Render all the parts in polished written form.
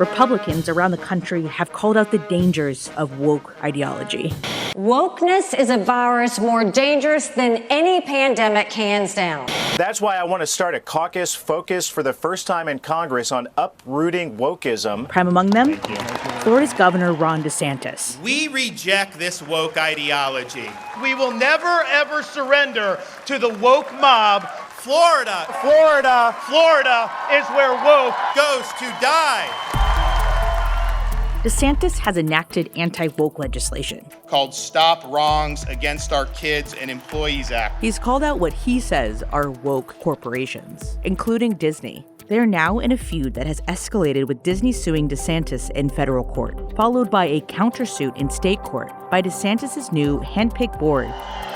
Republicans around the country have called out the dangers of woke ideology. Wokeness is a virus more dangerous than any pandemic, hands down. That's why I want to start a caucus focused for the first time in Congress on uprooting wokeism. Prime among them, Florida's Governor Ron DeSantis. We reject this woke ideology. We will never, ever surrender to the woke mob. Florida is where woke goes to die. DeSantis has enacted anti-woke legislation Called Stop Wrongs Against Our Kids and Employees Act. He's called out what he says are woke corporations, including Disney. They're now in a feud that has escalated with Disney suing DeSantis in federal court, followed by a countersuit in state court by DeSantis's new handpicked board.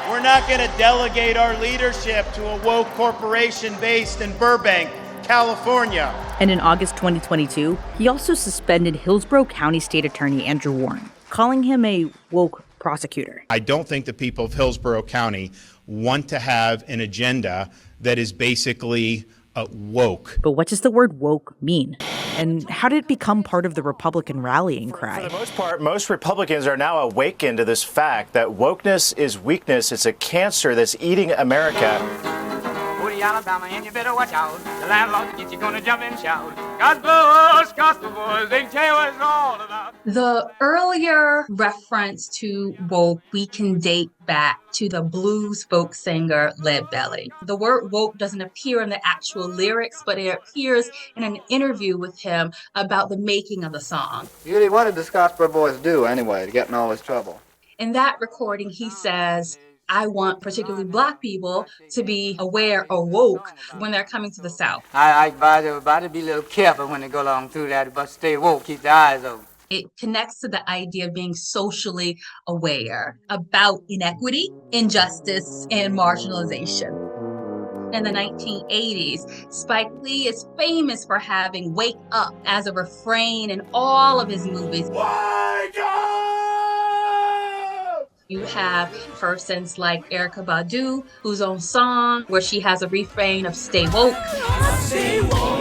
We're not going to delegate our leadership to a woke corporation based in Burbank, California. And in August 2022, he also suspended Hillsborough County State Attorney Andrew Warren, calling him a woke prosecutor. I don't think the people of Hillsborough County want to have an agenda that is basically woke. But what does the word woke mean? And how did it become part of the Republican rallying cry? For the most part, most Republicans are now awakened to this fact that wokeness is weakness. It's a cancer that's eating America. Alabama, and you better watch out. The landlord gets you gonna jump and shout. Gospel boys, they tell you what it's all about. The earlier reference to woke, we can date back to the blues folk singer Lead Belly. The word woke doesn't appear in the actual lyrics, but it appears in an interview with him about the making of the song. Really, what did the Scottsboro Boys do anyway to get in all this trouble? In that recording, he says, I want particularly Black people to be aware or woke when they're coming to the South. I advise everybody to be a little careful when they go along through that, but stay woke, keep their eyes open. It connects to the idea of being socially aware about inequity, injustice, and marginalization. In the 1980s, Spike Lee is famous for having "Wake Up" as a refrain in all of his movies. Wake up! You have persons like Erykah Badu, whose own song, where she has a refrain of "Stay woke." Stay woke.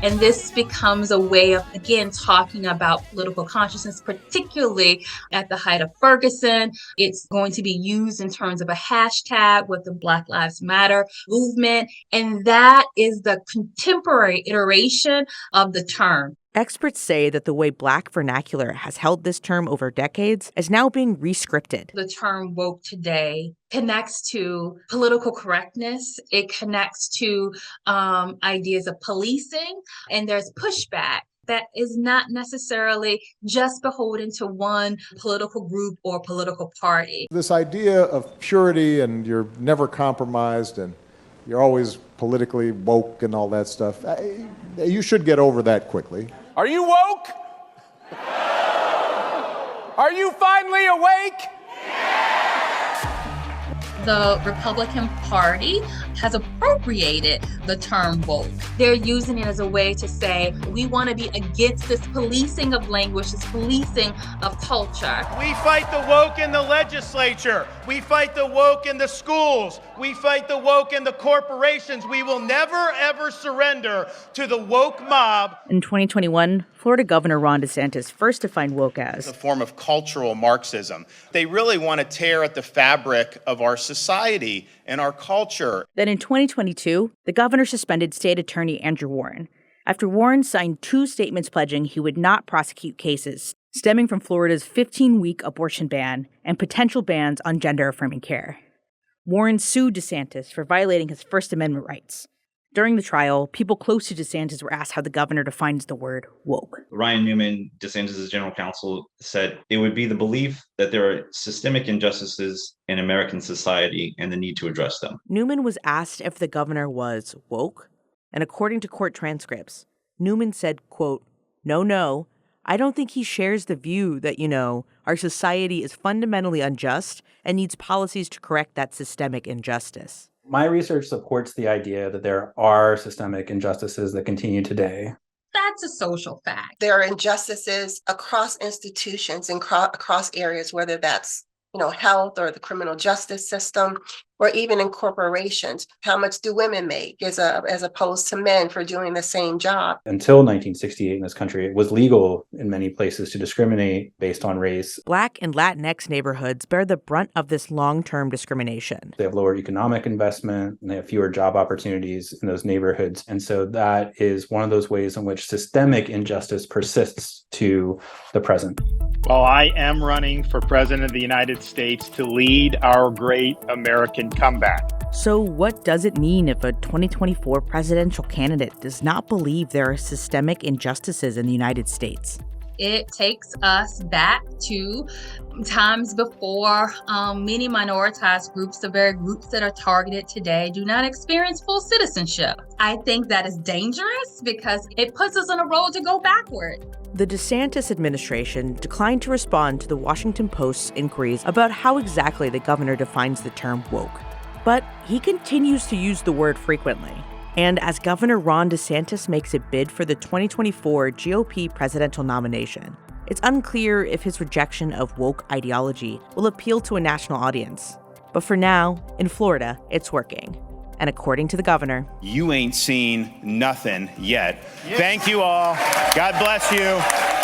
And this becomes a way of, again, talking about political consciousness, particularly at the height of Ferguson. It's going to be used in terms of a hashtag with the Black Lives Matter movement. And that is the contemporary iteration of the term. Experts say that the way Black vernacular has held this term over decades is now being rescripted. The term woke today connects to political correctness. It connects to ideas of policing, and there's pushback that is not necessarily just beholden to one political group or political party. This idea of purity and you're never compromised and you're always politically woke and all that stuff, you should get over that quickly. Are you woke? Are you finally awake? The Republican Party has appropriated the term woke. They're using it as a way to say, we want to be against this policing of language, this policing of culture. We fight the woke in the legislature. We fight the woke in the schools. We fight the woke in the corporations. We will never, ever surrender to the woke mob. In 2021, Florida Governor Ron DeSantis first defined woke as a form of cultural Marxism. They really want to tear at the fabric of our society and our culture. Then in 2022, the governor suspended State Attorney Andrew Warren after Warren signed 2 statements pledging he would not prosecute cases stemming from Florida's 15-week abortion ban and potential bans on gender-affirming care. Warren sued DeSantis for violating his First Amendment rights. During the trial, people close to DeSantis were asked how the governor defines the word woke. Ryan Newman, DeSantis' general counsel, said it would be the belief that there are systemic injustices in American society and the need to address them. Newman was asked if the governor was woke, and according to court transcripts, Newman said, quote, No, I don't think he shares the view that, our society is fundamentally unjust and needs policies to correct that systemic injustice. My research supports the idea that there are systemic injustices that continue today. That's a social fact. There are injustices across institutions and across areas, whether that's, health or the criminal justice system. or even in corporations. How much do women make as opposed to men for doing the same job? Until 1968 in this country, it was legal in many places to discriminate based on race. Black and Latinx neighborhoods bear the brunt of this long-term discrimination. They have lower economic investment and they have fewer job opportunities in those neighborhoods. And so that is one of those ways in which systemic injustice persists to the present. Well, I am running for president of the United States to lead our great American comeback. So what does it mean if a 2024 presidential candidate does not believe there are systemic injustices in the United States? It takes us back to times before many minoritized groups, the very groups that are targeted today, do not experience full citizenship. I think that is dangerous because it puts us on a road to go backward. The DeSantis administration declined to respond to the Washington Post's inquiries about how exactly the governor defines the term woke. But he continues to use the word frequently. And as Governor Ron DeSantis makes a bid for the 2024 GOP presidential nomination, it's unclear if his rejection of woke ideology will appeal to a national audience. But for now, in Florida, it's working. And according to the governor, you ain't seen nothing yet. Thank you all. God bless you.